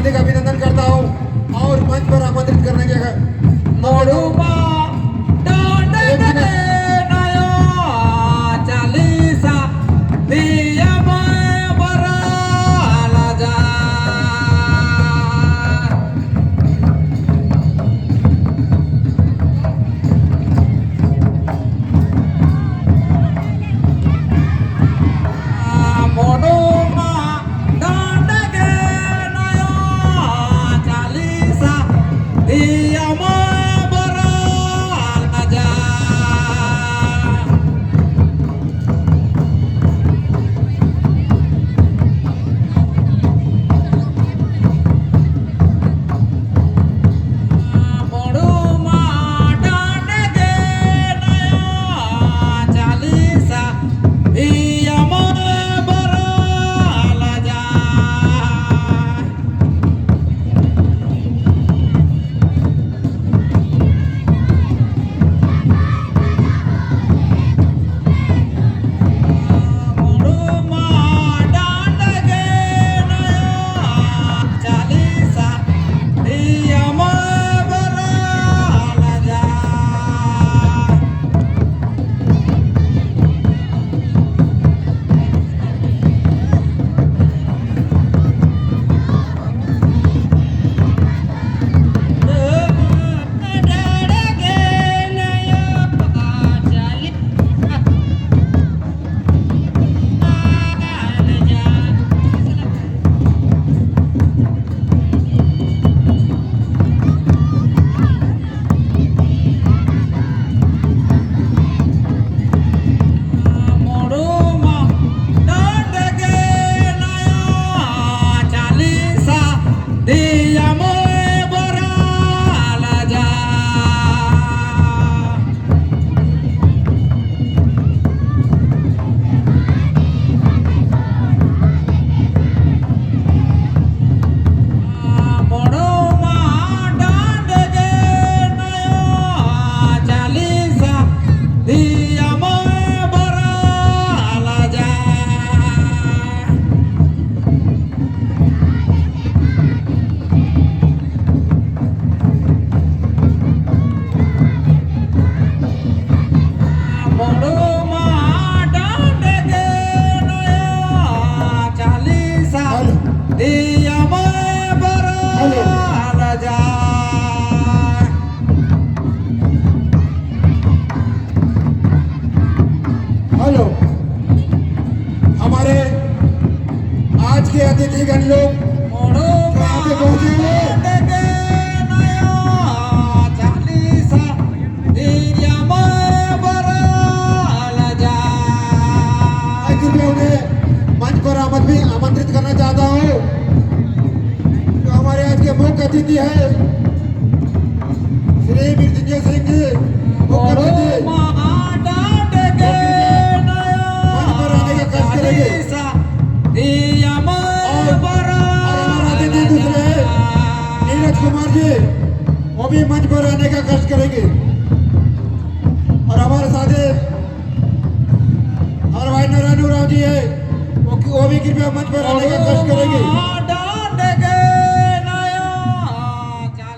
हार्दिक अभिनंदन करता हूँ और मंच पर आमंत्रित करने के मोडूमा डांडे नया चालीसा दिया मैं बराला जा मोडूमा डांडे नया चालीसा दिया मैं बराला जा मोडूमा डांडे नया चालीसा दिया मैं बराला जा मोडूमा डांडे नया चालीसा दिया मैं बराला जा मोडूमा डांडे नया चालीसा दिया मैं बराला जा मोडूमा डांडे नया चालीसा दिया मैं बराला जा मोडूमा डांडे नया चालीसा दिया मैं बराला जा हेलो हमारे आज के अतिथिगण लोग मोडूमा यहाँ पे पहुंचे हैं। डांडे नया चालीसा दिया मैं बराला जा आखिर में उन्हें मंच पर आमंत्रित करना चाहता हूँ। जो हमारे आज के मुख्य अतिथि है श्री मृत्युंजय सिंह जी, मुख्य अतिथि मोडूमा डांडे मंच पर आने का कष्ट करेंगे। चालीसा दिया मैं और हमारे अतिथि दूसरे हैं बराला नीरज कुमार जी, वो भी मंच पर आने का कष्ट करेंगे। और हमारे साथ हमारे भाई नारायण राव जी है, वो भी कृपया मंच पर आने का कष्ट करेंगे।